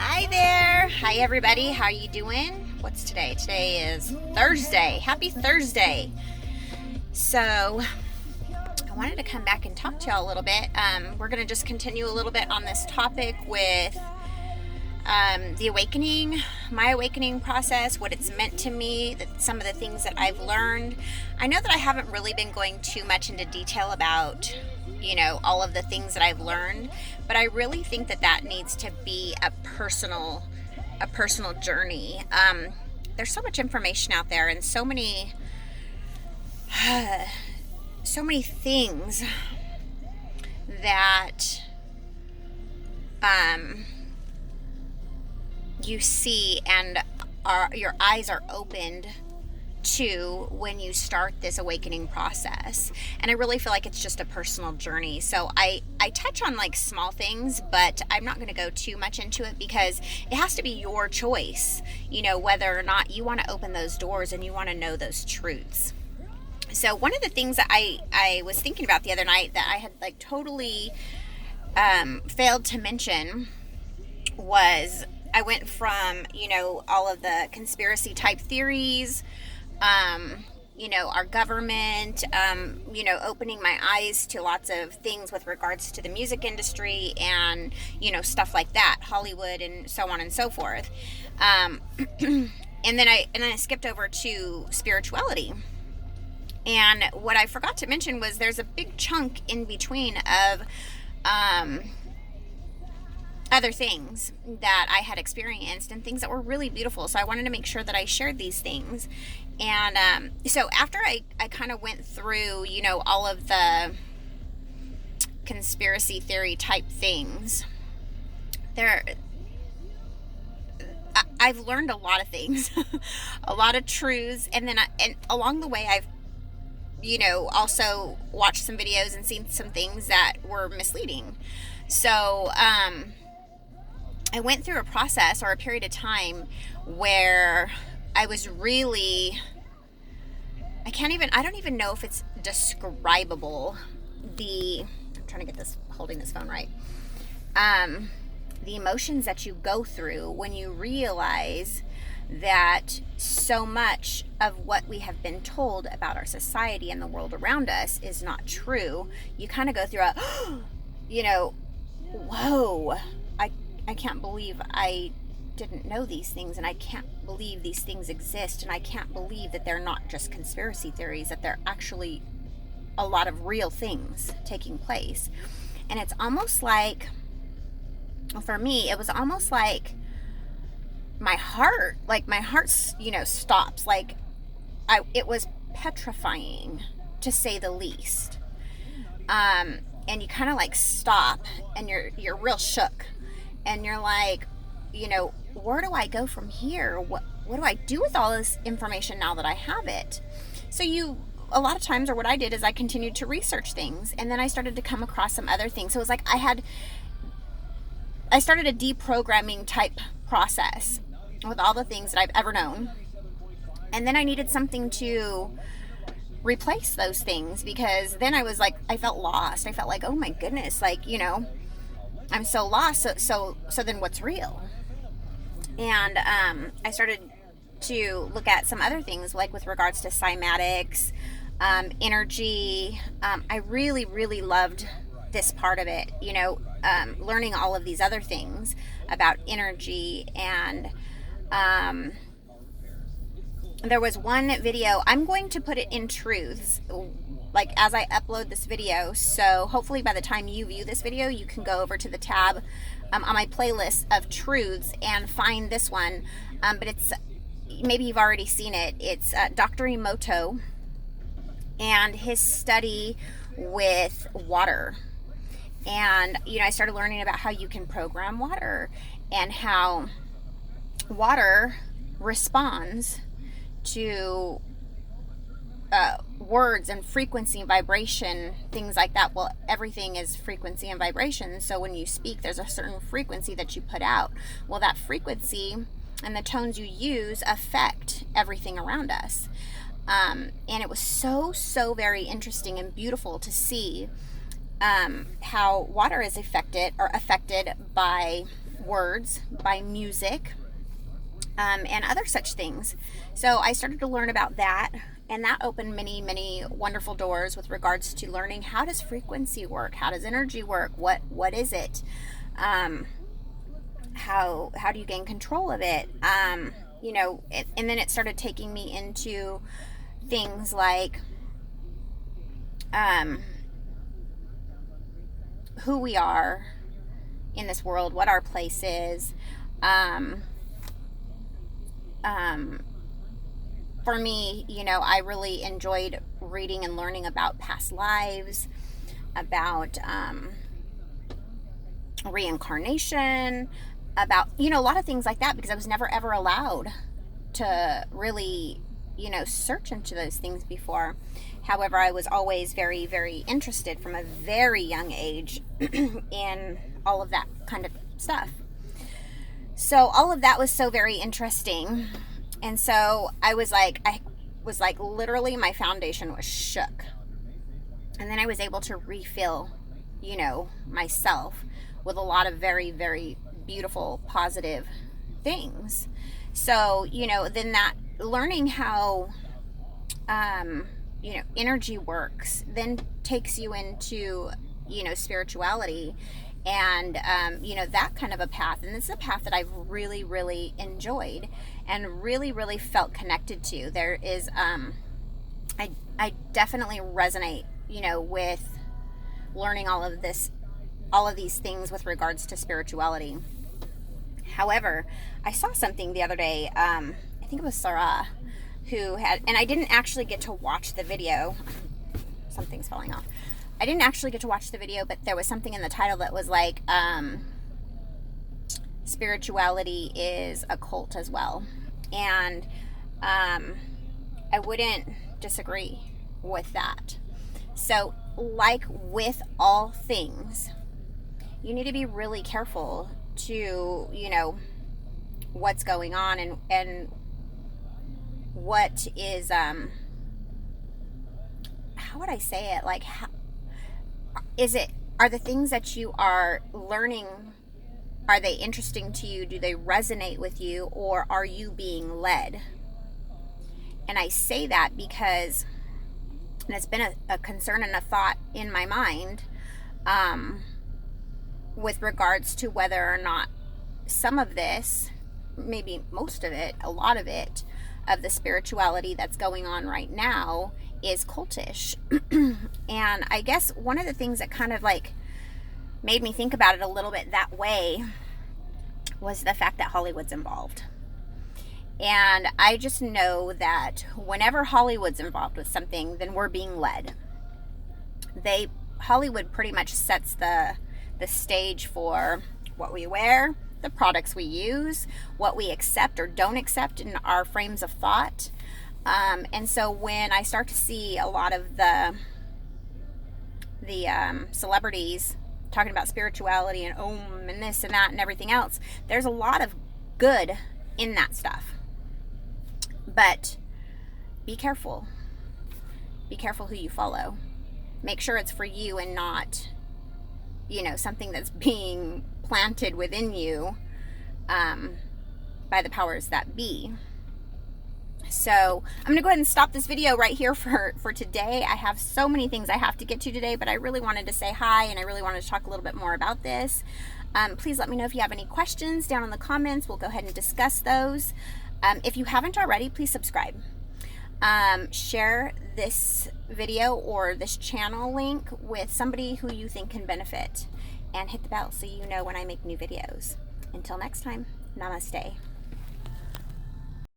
Hi there. Hi everybody. How you doing? What's today? Today is Thursday. Happy Thursday. So, I wanted to come back and talk to y'all a little bit. We're going to just continue a little bit on this topic with the awakening, my awakening process, what it's meant to me, some of the things that I've learned. I know that I haven't really been going too much into detail about, all of the things that I've learned, but I really think that needs to be a personal journey. There's so much information out there and so many things that you see and your eyes are opened to when you start this awakening process. And I really feel like it's just a personal journey. So I touch on like small things, but I'm not going to go too much into it because it has to be your choice, whether or not you want to open those doors and you want to know those truths. So one of the things that I was thinking about the other night that I had like totally failed to mention was I went from, all of the conspiracy type theories, our government, opening my eyes to lots of things with regards to the music industry and, stuff like that, Hollywood and so on and so forth. And then I skipped over to spirituality. And what I forgot to mention was there's a big chunk in between of other things that I had experienced and things that were really beautiful. So I wanted to make sure that I shared these things. And so after I kind of went through, all of the conspiracy theory type things, I've learned a lot of things, a lot of truths. And then and along the way, I've also watched some videos and seen some things that were misleading. So, I went through a process or a period of time where I was really, I don't even know if it's describable. I'm trying to get this, holding this phone right. The emotions that you go through when you realize that so much of what we have been told about our society and the world around us is not true. You kind of go through whoa, I can't believe I didn't know these things, and I can't believe these things exist, and I can't believe that they're not just conspiracy theories, that they're actually a lot of real things taking place. And it's almost like, for me, it was almost like my heart stops. Like it was petrifying, to say the least. And you kind of like stop, and you're real shook, and you're like, where do I go from here? What do I do with all this information now that I have it? So a lot of times, or what I did is I continued to research things, and then I started to come across some other things. So it was like I started a deprogramming type process with all the things that I've ever known. And then I needed something to replace those things, because then I was like, I felt lost. I felt like, oh my goodness, like, I'm so lost. So then what's real? And I started to look at some other things, like with regards to cymatics, energy. I really, really loved this part of it, learning all of these other things about energy. And there was one video, I'm going to put it in truths, like as I upload this video. So hopefully by the time you view this video, you can go over to the tab on my playlist of truths and find this one. But it's, maybe you've already seen it. It's Dr. Emoto and his study with water. And, I started learning about how you can program water and how water responds to words and frequency and vibration, things like that. Well, everything is frequency and vibration. So when you speak, there's a certain frequency that you put out. Well, that frequency and the tones you use affect everything around us. And it was so very interesting and beautiful to see how water is affected by words, by music, and other such things. So I started to learn about that, and that opened many, many wonderful doors with regards to learning, how does frequency work? How does energy work? What is it? How do you gain control of it? And then it started taking me into things like who we are in this world, what our place is. For me, I really enjoyed reading and learning about past lives, about reincarnation, about, a lot of things like that, because I was never ever allowed to really, search into those things before. However, I was always very, very interested from a very young age in all of that kind of stuff. So all of that was so very interesting. And so I was like, literally my foundation was shook. And then I was able to refill, myself with a lot of very, very beautiful, positive things. So, then that learning how, energy works then takes you into, spirituality and, that kind of a path. And it's a path that I've really, really enjoyed and really, really felt connected to. There is, I definitely resonate, with learning all of these things with regards to spirituality. However, I saw something the other day, I think it was Sarah, who had, and I didn't actually get to watch the video. Something's falling off. I didn't actually get to watch the video, but there was something in the title that was like, spirituality is a cult as well. And I wouldn't disagree with that. So, like with all things, you need to be really careful to, what's going on and what is, how would I say it? Like, how, are the things that you are learning, are they interesting to you? Do they resonate with you? Or are you being led? And I say that because, and it's been a concern and a thought in my mind, with regards to whether or not some of this, maybe most of it, a lot of it, of the spirituality that's going on right now is cultish. And I guess one of the things that kind of like made me think about it a little bit that way was the fact that Hollywood's involved. And I just know that whenever Hollywood's involved with something, then we're being led. Hollywood pretty much sets the stage for what we wear, the products we use, what we accept or don't accept in our frames of thought. And so when I start to see a lot of the celebrities talking about spirituality and Om and this and that and everything else, there's a lot of good in that stuff. But be careful. Be careful who you follow. Make sure it's for you and not, something that's being planted within you by the powers that be. So I'm going to go ahead and stop this video right here for today. I have so many things I have to get to today, but I really wanted to say hi and I really wanted to talk a little bit more about this. Please let me know if you have any questions down in the comments. We'll go ahead and discuss those. If you haven't already, please subscribe. Share this video or this channel link with somebody who you think can benefit. And hit the bell so you know when I make new videos. Until next time, namaste.